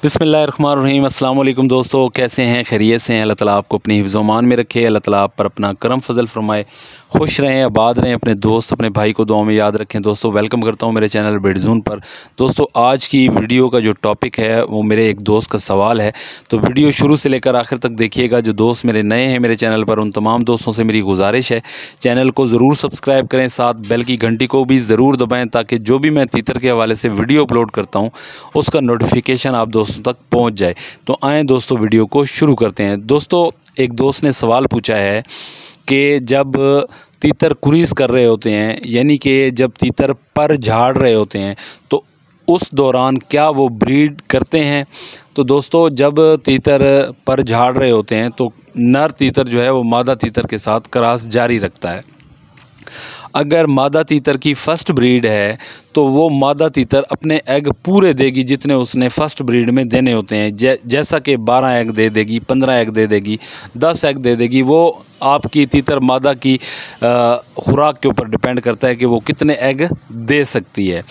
बिस्मिल्लाहिर्रहमानिर्रहीम। अस्सलाम वालेकुम दोस्तों, कैसे हैं? खैरियत से हैं? अल्लाह ताला आपको अपनी हिफ्ज़-ओ-मान में रखे। अल्लाह ताला आप पर अपना करम फजल फरमाए। खुश रहें, आबाद रहें। अपने दोस्त, अपने भाई को दुआ में याद रखें। दोस्तों, वेलकम करता हूं मेरे चैनल बिडज़ून पर। दोस्तों, आज की वीडियो का जो टॉपिक है वो मेरे एक दोस्त का सवाल है, तो वीडियो शुरू से लेकर आखिर तक देखिएगा। जो दोस्त मेरे नए हैं मेरे चैनल पर, उन तमाम दोस्तों से मेरी गुजारिश है, चैनल को ज़रूर सब्सक्राइब करें, साथ बेल की घंटी को भी ज़रूर दबाएँ, ताकि जो भी मैं तीतर के हवाले से वीडियो अपलोड करता हूँ उसका नोटिफिकेशन आप दोस्तों तक पहुँच जाए। तो आएँ दोस्तों, वीडियो को शुरू करते हैं। दोस्तों, एक दोस्त ने सवाल पूछा है कि जब तीतर कुरीज़ कर रहे होते हैं, यानी कि जब तीतर पर झाड़ रहे होते हैं, तो उस दौरान क्या वो ब्रीड करते हैं? तो दोस्तों, जब तीतर पर झाड़ रहे होते हैं तो नर तीतर जो है वो मादा तीतर के साथ क्रॉस जारी रखता है। अगर मादा तीतर की फ़र्स्ट ब्रीड है तो वो मादा तीतर अपने एग पूरे देगी जितने उसने फ़र्स्ट ब्रीड में देने होते हैं। जैसा कि 12 एग दे देगी, 15 एग दे देगी, 10 एग दे देगी। वो आपकी तीतर मादा की खुराक के ऊपर डिपेंड करता है कि वो कितने एग दे सकती है।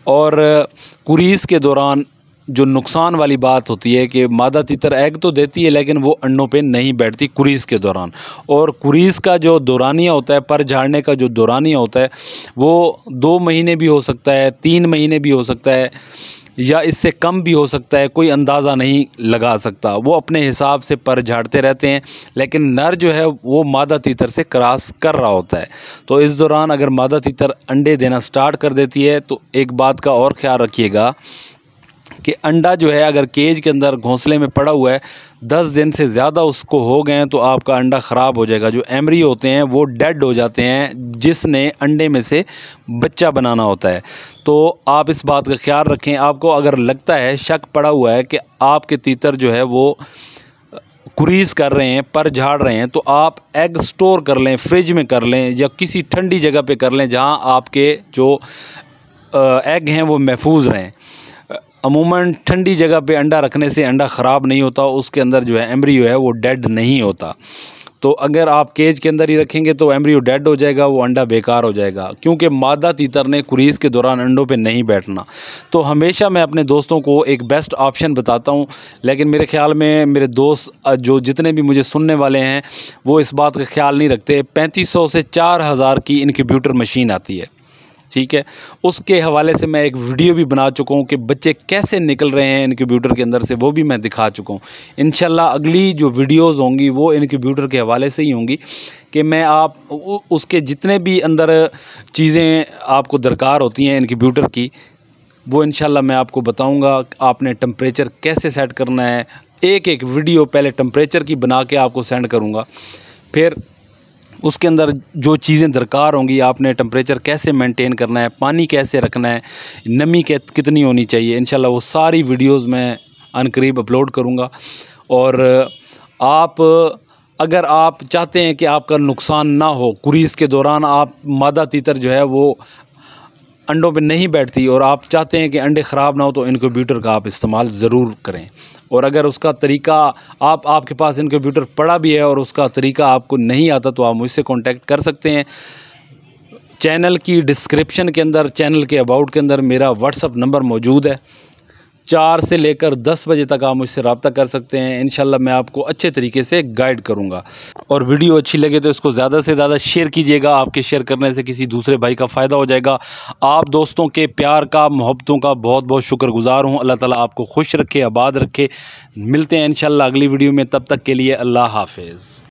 और कुरीज़ के दौरान जो नुकसान वाली बात होती है कि मादा तीतर एग तो देती है लेकिन वो अंडों पे नहीं बैठती कुरीज़ के दौरान। और कुरीज़ का जो दौरानिया होता है, पर झाड़ने का जो दौरानिया होता है, वो 2 महीने भी हो सकता है, 3 महीने भी हो सकता है, या इससे कम भी हो सकता है। कोई अंदाज़ा नहीं लगा सकता। वो अपने हिसाब से पर झाड़ते रहते हैं, लेकिन नर जो है वो मादा तीतर से क्रॉस कर रहा होता है। तो इस दौरान अगर मादा तीतर अंडे देना स्टार्ट कर देती है तो एक बात का और ख्याल रखिएगा कि अंडा जो है अगर केज के अंदर घोंसले में पड़ा हुआ है, 10 दिन से ज़्यादा उसको हो गए हैं, तो आपका अंडा ख़राब हो जाएगा। जो एम्ब्रियो होते हैं वो डेड हो जाते हैं, जिसने अंडे में से बच्चा बनाना होता है। तो आप इस बात का ख्याल रखें। आपको अगर लगता है, शक पड़ा हुआ है कि आपके तीतर जो है वो कुरीज़ कर रहे हैं, पर झाड़ रहे हैं, तो आप एग स्टोर कर लें, फ्रिज में कर लें, या किसी ठंडी जगह पे कर लें जहाँ आपके जो एग हैं वो महफूज रहें। अमूमन ठंडी जगह पे अंडा रखने से अंडा ख़राब नहीं होता, उसके अंदर जो है एम्ब्रियो है वो डेड नहीं होता। तो अगर आप केज के अंदर ही रखेंगे तो एम्ब्रियो डेड हो जाएगा, वो अंडा बेकार हो जाएगा, क्योंकि मादा तीतर ने कुरीज़ के दौरान अंडों पे नहीं बैठना। तो हमेशा मैं अपने दोस्तों को एक बेस्ट ऑप्शन बताता हूँ, लेकिन मेरे ख़्याल में मेरे दोस्त जो जितने भी मुझे सुनने वाले हैं वो इस बात का ख्याल नहीं रखते। 3500 से 4000 की इनक्यूबेटर मशीन आती है, ठीक है। उसके हवाले से मैं एक वीडियो भी बना चुका हूँ कि बच्चे कैसे निकल रहे हैं इनक्यूबेटर के अंदर से, वो भी मैं दिखा चुका हूँ। इंशाल्लाह अगली जो वीडियोज़ होंगी वो इनक्यूबेटर के हवाले से ही होंगी, कि मैं आप उसके जितने भी अंदर चीज़ें आपको दरकार होती हैं इनक्यूबेटर की, वो इंशाल्लाह मैं आपको बताऊँगा। आपने टेम्परेचर कैसे सेट करना है, एक वीडियो पहले टेम्परेचर की बना के आपको सेंड करूँगा। फिर उसके अंदर जो चीज़ें दरकार होंगी, आपने टेम्परेचर कैसे मेंटेन करना है, पानी कैसे रखना है, नमी कितनी होनी चाहिए, इंशाल्लाह वो सारी वीडियोस मैं अनकरीब अपलोड करूँगा। और आप अगर आप चाहते हैं कि आपका नुकसान ना हो कुरीज़ के दौरान, आप मादा तीतर जो है वो अंडों पे नहीं बैठती और आप चाहते हैं कि अंडे ख़राब ना हो, तो इनक्यूबेटर का आप इस्तेमाल ज़रूर करें। और अगर उसका तरीका आपके पास इनक्यूबेटर पड़ा भी है और उसका तरीका आपको नहीं आता, तो आप मुझसे कांटेक्ट कर सकते हैं। चैनल की डिस्क्रिप्शन के अंदर, चैनल के अबाउट के अंदर मेरा व्हाट्सअप नंबर मौजूद है। 4 से लेकर 10 बजे तक आप मुझसे रब्ता कर सकते हैं। इंशाल्लाह मैं आपको अच्छे तरीके से गाइड करूंगा। और वीडियो अच्छी लगे तो इसको ज़्यादा से ज़्यादा शेयर कीजिएगा। आपके शेयर करने से किसी दूसरे भाई का फ़ायदा हो जाएगा। आप दोस्तों के प्यार का, मोहब्बतों का बहुत बहुत शुक्रगुज़ार हूँ। अल्लाह ताला आपको खुश रखे, आबाद रखे। मिलते हैं इंशाल्लाह अगली वीडियो में, तब तक के लिए अल्लाह हाफ़िज़।